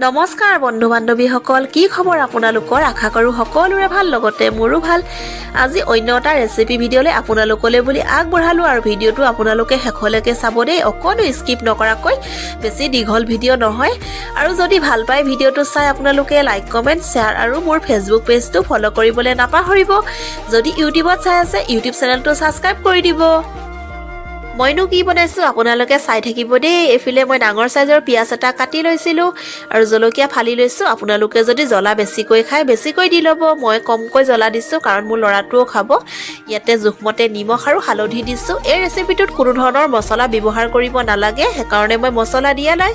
নমস্কাৰ বন্ধু বান্ধৱীসকল, কি খবৰ আপোনালোকৰ? আশা কৰোঁ সকলোৰে ভাল, লগতে মোৰো ভাল। আজি অন্য এটা ৰেচিপি ভিডিঅ'লৈ আপোনালোকলৈ বুলি আগবঢ়ালোঁ আৰু ভিডিঅ'টো আপোনালোকে শেষলৈকে চাব দেই, অকণো স্কিপ নকৰাকৈ। বেছি দীঘল ভিডিঅ' নহয়। আৰু যদি ভাল পায় ভিডিঅ'টো চাই আপোনালোকে লাইক, কমেণ্ট, শ্বেয়াৰ আৰু মোৰ ফেচবুক পেজটো ফ'ল' কৰিবলৈ নাপাহৰিব। যদি ইউটিউবত চাই আছে, ইউটিউব চেনেলটো ছাবস্ক্ৰাইব কৰি দিব। মইনো কি বনাইছোঁ আপোনালোকে চাই থাকিব দেই। এইফালে মই ডাঙৰ চাইজৰ পিঁয়াজ এটা কাটি লৈছিলোঁ আৰু জলকীয়া ফালি লৈছোঁ। আপোনালোকে যদি জ্বলা বেছিকৈ খায় বেছিকৈ দি ল'ব। মই কমকৈ জ্বলা দিছোঁ কাৰণ মোৰ ল'ৰাটোও খাব। ইয়াতে জোখমতে নিমখ আৰু হালধি দিছোঁ। এই ৰেচিপিটোত কোনো ধৰণৰ মছলা ব্যৱহাৰ কৰিব নালাগে, সেইকাৰণে মই মছলা দিয়া নাই।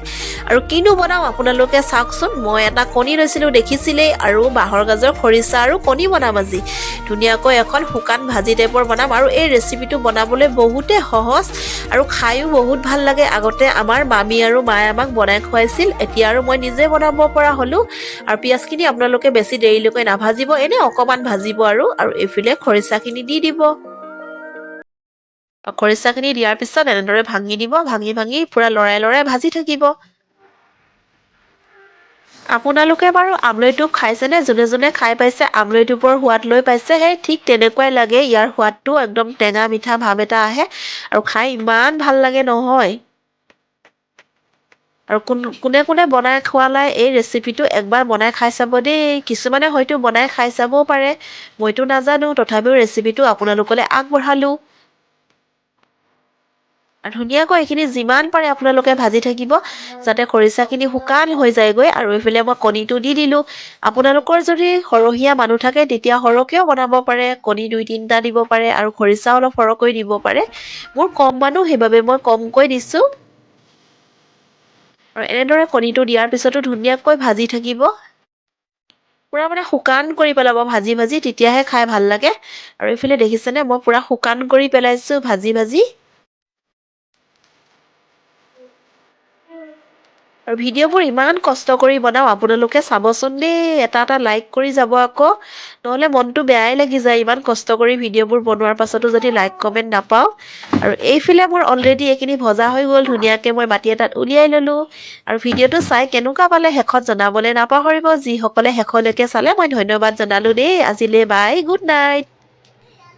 আৰু কিনো বনাওঁ আপোনালোকে চাওকচোন। মই এটা কণী লৈছিলোঁ, দেখিছিলেই, আৰু বাঁহৰ গাজৰ খৰিচা আৰু কণী বনাম আজি। ধুনীয়াকৈ এখন শুকান ভাজি টাইপৰ বনাম আৰু এই ৰেচিপিটো বনাবলৈ বহুতে সহজ আৰু খায়ো বহুত ভাল লাগে। আগতে আমাৰ মামী আৰু মায়ে আমাক বনাই খুৱাইছিল, এতিয়া আৰু মই নিজে বনাব পৰা হ'লোঁ। আৰু পিঁয়াজখিনি আপোনালোকে বেছি দেৰিলৈকে নাভাজিব, এনেই অকণমান ভাজিব আৰু এইফালে খৰিচাখিনি দি দিব। খৰিচাখিনি দিয়াৰ পিছত এনেদৰে ভাঙি দিব, ভাঙি পূৰা লৰাই লৰাই ভাজি থাকিব। আপোনালোকে বাৰু আমৰলিটোপ খাইছেনে? যোনে যোনে খাই পাইছে, আমৰলিটোপৰ সোৱাদ লৈ পাইছে, সেই ঠিক তেনেকুৱাই লাগে। ইয়াৰ সোৱাদটো একদম টেঙা মিঠা ভাৱ এটা আহে আৰু খাই ইমান ভাল লাগে নহয়। আৰু কোনে কোনে বনাই খোৱা নাই এই ৰেচিপিটো একবাৰ বনাই খাই চাব দেই। কিছুমানে হয়তো বনাই খাই চাবও পাৰে, মইতো নাজানো, তথাপিও ৰেচিপিটো আপোনালোকলৈ আগবঢ়ালোঁ। আৰু ধুনীয়াকৈ এইখিনি যিমান পাৰে আপোনালোকে ভাজি থাকিব যাতে খৰিচাখিনি শুকান হৈ যায়গৈ। আৰু এইফালে মই কণীটো দি দিলোঁ। আপোনালোকৰ যদি সৰহীয়া মানুহ থাকে তেতিয়া সৰহকৈও বনাব পাৰে, কণী 2-3টা দিব পাৰে আৰু খৰিচা অলপ সৰহকৈ দিব পাৰে। মোৰ কম মানুহ, সেইবাবে মই কমকৈ দিছোঁ। আৰু এনেদৰে কণীটো দিয়াৰ পিছতো ধুনীয়াকৈ ভাজি থাকিব। পূৰা মানে শুকান কৰি পেলাব ভাজি, তেতিয়াহে খাই ভাল লাগে। আৰু এইফালে দেখিছেনে, মই পূৰা শুকান কৰি পেলাইছোঁ ভাজি। আৰু ভিডিঅ'বোৰ ইমান কষ্ট কৰি বনাওঁ, আপোনালোকে চাবচোন দেই, এটা লাইক কৰি যাব আকৌ, নহ'লে মনটো বেয়াই লাগি যায় ইমান কষ্ট কৰি ভিডিঅ'বোৰ বনোৱাৰ পাছতো যদি লাইক কমেণ্ট নাপাওঁ। আৰু এইফালে মোৰ অলৰেডি এইখিনি ভজা হৈ গ'ল, ধুনীয়াকৈ মই বাতি এটাত উলিয়াই ল'লোঁ। আৰু ভিডিঅ'টো চাই কেনেকুৱা পালে শেষত জনাবলৈ নাপাহৰিব। যিসকলে শেষলৈকে চালে মই ধন্যবাদ জনালোঁ দেই। আজিলৈ বাই, গুড নাইট।